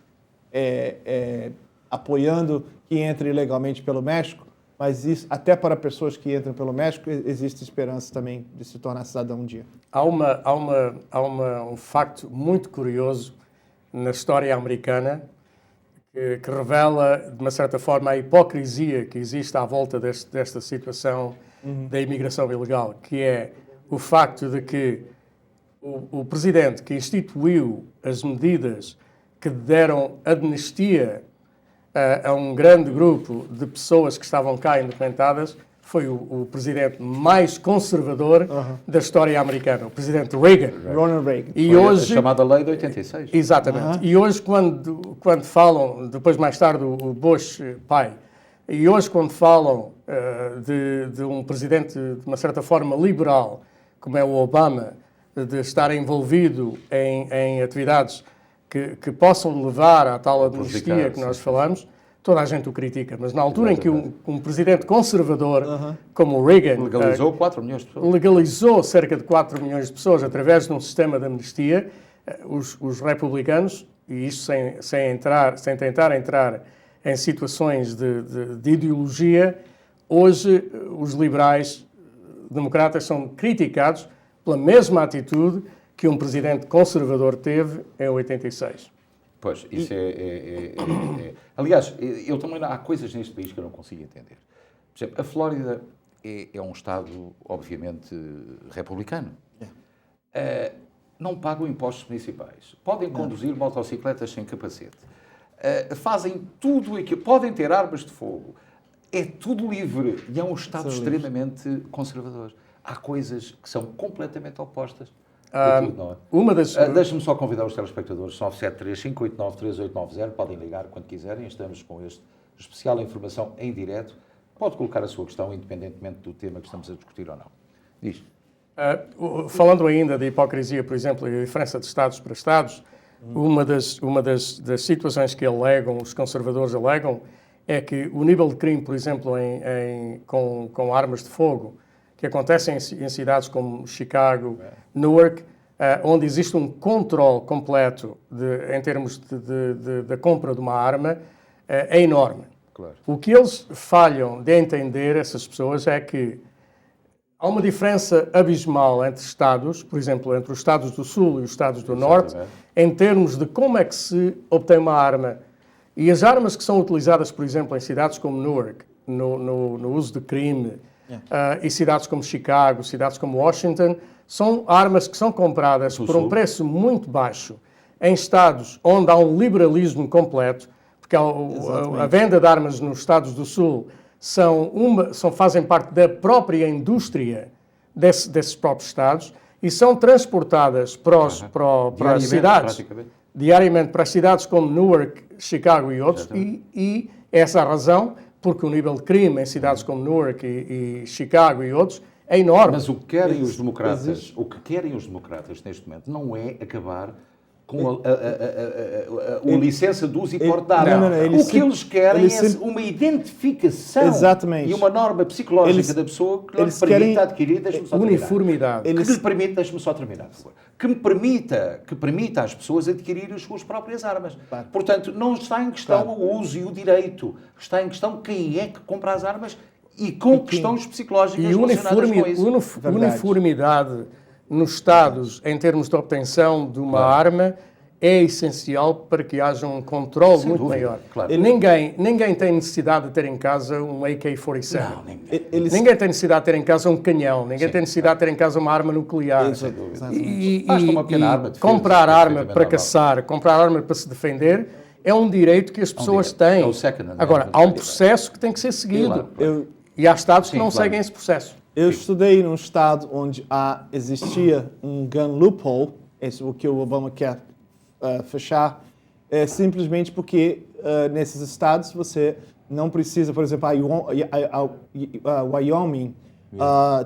apoiando que entre ilegalmente pelo México, mas isso, até para pessoas que entram pelo México, existe esperança também de se tornar cidadão um dia. Há um facto muito curioso na história americana que revela, de uma certa forma, a hipocrisia que existe à volta desta situação da imigração ilegal, que é o facto de que o presidente que instituiu as medidas que deram amnistia a um grande grupo de pessoas que estavam cá indocumentadas foi o presidente mais conservador da história americana, o presidente Reagan. Ronald Reagan. E Foi hoje, a chamada Lei de 86. exatamente. E hoje, quando falam, depois mais tarde o Bush pai, e hoje quando falam de um presidente, de uma certa forma, liberal, como é o Obama, de estar envolvido em atividades que possam levar à tal amnistia que nós falamos, toda a gente o critica. Mas na altura em que um presidente conservador, como o Reagan, Legalizou 4 milhões de pessoas. legalizou cerca de 4 milhões de pessoas através de um sistema de amnistia, os republicanos, e isto sem tentar entrar em situações de ideologia, hoje os liberais democratas são criticados pela mesma atitude que um presidente conservador teve em 86. Pois, isso Aliás, eu também há coisas neste país que eu não consigo entender. Por exemplo, a Flórida é um estado, obviamente, republicano. Não pagam impostos municipais. Podem conduzir motocicletas sem capacete. Fazem tudo aquilo. Podem ter armas de fogo. É tudo livre. E é um estado extremamente conservador. Há coisas que são completamente opostas. Deixe-me só convidar os telespectadores, 973-589-3890, podem ligar quando quiserem, estamos com este especial informação em direto Pode colocar a sua questão, independentemente do tema que estamos a discutir ou não. Diz. Falando ainda da hipocrisia, por exemplo, e a diferença de Estados para Estados, uma das situações que alegam, os conservadores alegam, é que o nível de crime, por exemplo, com armas de fogo, que acontecem em cidades como Chicago, Newark, onde existe um controle completo em termos da compra de uma arma, é enorme. Claro. O que eles falham de entender, essas pessoas, é que há uma diferença abismal entre Estados, por exemplo, entre os Estados do Sul e os Estados do Norte, em termos de como é que se obtém uma arma. E as armas que são utilizadas, por exemplo, em cidades como Newark, no uso de crime, e cidades como Chicago, cidades como Washington, são armas que são compradas por um preço muito baixo em estados onde há um liberalismo completo, porque a venda de armas nos Estados do Sul fazem parte da própria indústria desses próprios estados e são transportadas para as cidades, diariamente para as cidades como Newark, Chicago e outros, e essa é a razão porque o nível de crime em cidades como Newark e Chicago e outros é enorme. Mas o que querem os democratas, neste momento não é acabar com a licença de uso e porte de arma. O que eles querem é uma identificação e uma norma psicológica da pessoa que lhe permita adquirir, uniformidade. Deixe-me só terminar, por favor. Que permita às pessoas adquirir as suas próprias armas. Portanto, não está em questão o uso e o direito. Está em questão quem é que compra as armas e com questões psicológicas relacionadas com isso. Uniformidade nos Estados, em termos de obtenção de uma arma, é essencial para que haja um controle muito maior. Claro. Ninguém tem necessidade de ter em casa um AK-47. Ninguém tem necessidade de ter em casa um canhão. Ninguém tem necessidade de ter em casa uma arma nuclear. Basta uma pequena arma de defesa, comprar arma para caçar, comprar arma para se defender, é um direito que as pessoas têm. Agora, há um processo que tem que ser seguido. E há Estados que não seguem esse processo. Eu estudei num estado onde existia um gun loophole, o que o Obama quer fechar, simplesmente porque nesses estados você não precisa, por exemplo, Wyoming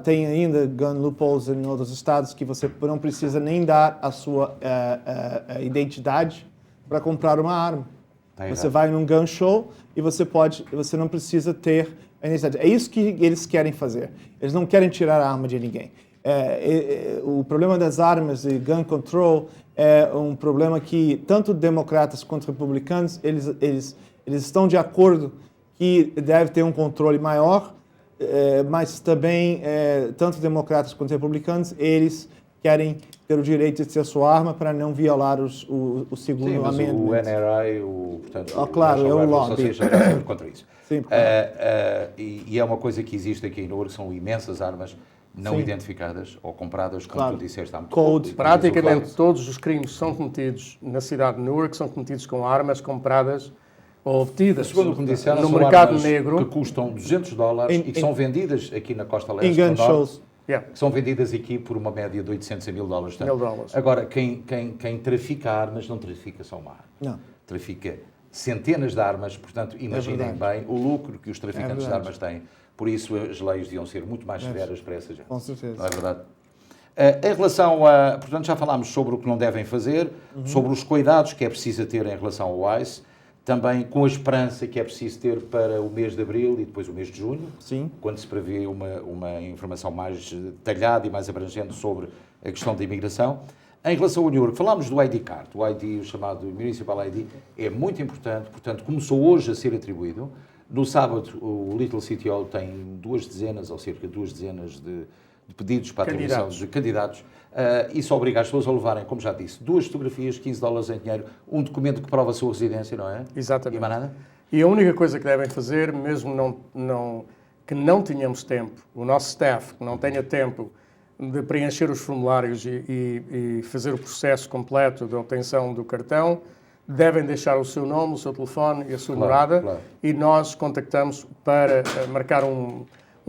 tem ainda gun loopholes em outros estados que você não precisa nem dar a sua identidade para comprar uma arma. Você vai num gun show e você não precisa ter a identidade. É isso que eles querem fazer. Eles não querem tirar a arma de ninguém. O problema das armas e gun control é um problema que tanto democratas quanto republicanos eles estão de acordo que deve ter um controle maior, mas também tanto democratas quanto republicanos eles querem ter o direito de ter a sua arma para não violar o segundo amendment. O NRA, portanto, claro, é o lobby contra isso. Sim, e é uma coisa que existe aqui no Ouro, são imensas armas não identificadas ou compradas, como tu disseste há muito pouco. Praticamente todos os crimes que são cometidos na cidade de Newark são cometidos com armas compradas ou obtidas segundo o que me disseram, no mercado negro. Que custam $200 e que são vendidas aqui na costa leste do Norte. Que são vendidas aqui por uma média de $800 a $1.000. Agora, quem trafica armas não trafica só uma arma. Não. Trafica centenas de armas, portanto, imaginem bem o lucro que os traficantes de armas têm. Por isso, as leis deviam ser muito mais severas para essa gente. Com certeza. Não é verdade? Em relação portanto, já falámos sobre o que não devem fazer, sobre os cuidados que é preciso ter em relação ao ICE, também com a esperança que é preciso ter para o mês de abril e depois o mês de junho, quando se prevê uma informação mais detalhada e mais abrangente sobre a questão da imigração. Em relação ao New York, falámos do ID Card, o chamado Municipal ID, é muito importante, portanto, começou hoje a ser atribuído. No sábado, o Little City Hall tem 2 dezenas, ou cerca de 2 dezenas de pedidos para a atribuição de candidatos. Isso obriga as pessoas a levarem, como já disse, 2 fotografias, $15 em dinheiro, um documento que prova a sua residência, não é? Exatamente. E mais nada? E a única coisa que devem fazer, mesmo que não tenhamos tempo, o nosso staff que não tenha tempo de preencher os formulários e fazer o processo completo de obtenção do cartão, devem deixar o seu nome, o seu telefone e a sua morada e nós contactamos para marcar um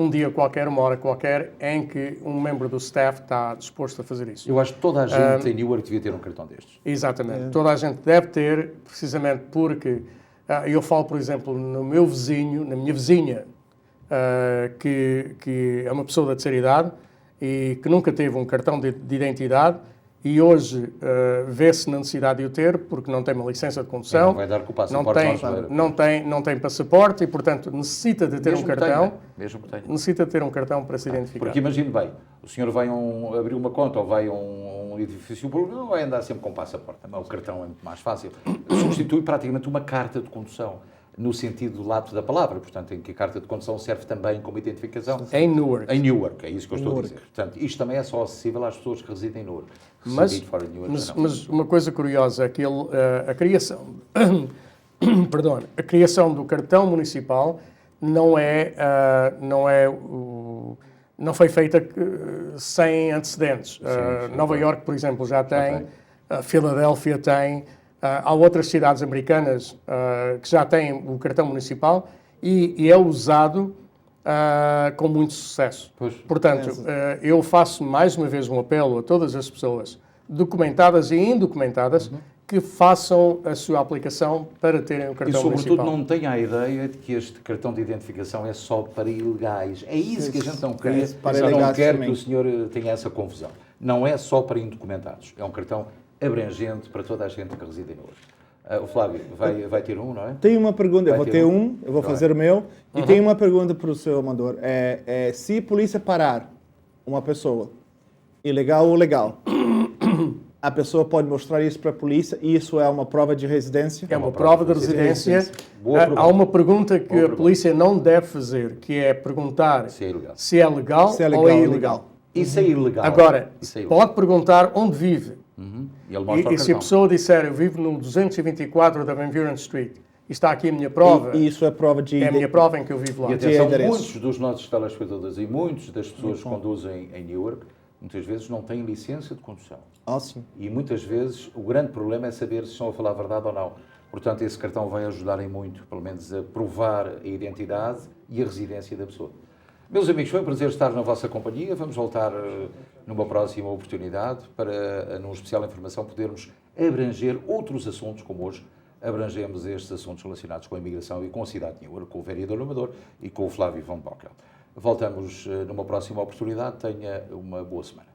dia qualquer, uma hora qualquer, em que um membro do staff está disposto a fazer isso. Eu acho que toda a gente em Newark devia ter um cartão destes. Exatamente. Toda a gente deve ter, precisamente porque eu falo, por exemplo, no meu vizinho, na minha vizinha, que é uma pessoa da terceira idade e que nunca teve um cartão de identidade e hoje vê-se na necessidade de o ter porque não tem uma licença de condução, Não vai dar com o passaporte não tem passaporte e, portanto, necessita de ter um cartão. Mesmo que tenha. Necessita de ter um cartão para se identificar. Porque imagine bem, o senhor vai abrir uma conta ou vai a um edifício público, não vai andar sempre com passaporte. O cartão é muito mais fácil. Substitui praticamente uma carta de condução, no sentido lato da palavra, portanto, em que a carta de condução serve também como identificação. Em Newark. Em Newark, é isso que eu estou a dizer. Portanto, isto também é só acessível às pessoas que residem em Newark. Mas uma coisa curiosa é que a criação, a criação do cartão municipal não foi feita sem antecedentes. Nova Iorque, por exemplo, já tem, Filadélfia tem, há outras cidades americanas que já têm o cartão municipal e é usado com muito sucesso. Pois. Portanto, eu faço mais uma vez um apelo a todas as pessoas, documentadas e indocumentadas, que façam a sua aplicação para terem o cartão municipal. E, sobretudo, não tenham a ideia de que este cartão de identificação é só para ilegais. É isso que a gente não quer. Eu não quero que o senhor tenha essa confusão. Não é só para indocumentados. É um cartão abrangente para toda a gente que reside em Newark. O Flávio vai ter um, não é? Tenho uma pergunta, eu vou ter um, eu vou fazer o meu. E tenho uma pergunta para o seu Amador. Se a polícia parar uma pessoa, ilegal ou legal, a pessoa pode mostrar isso para a polícia e isso é uma prova de residência? É uma prova de residência. Há uma pergunta que a polícia não deve fazer, que é perguntar se é legal ou é ilegal. Isso é ilegal. Agora, pode perguntar onde vive. E se a pessoa disser, eu vivo no 224 da Van Buren Street, e está aqui a minha prova, e isso é prova de... É a minha prova em que eu vivo lá. E atenção, muitos dos nossos telespectadores e muitas das pessoas que conduzem em Newark, muitas vezes não têm licença de condução. Sim. E muitas vezes o grande problema é saber se estão a falar a verdade ou não. Portanto, esse cartão vai ajudar em muito, pelo menos a provar a identidade e a residência da pessoa. Meus amigos, foi um prazer estar na vossa companhia. Vamos voltar numa próxima oportunidade para, numa especial informação, podermos abranger outros assuntos, como hoje abrangemos estes assuntos relacionados com a imigração e com a cidade de Newark, com o vereador Amador e com o Flávio von Bockel. Voltamos numa próxima oportunidade. Tenha uma boa semana.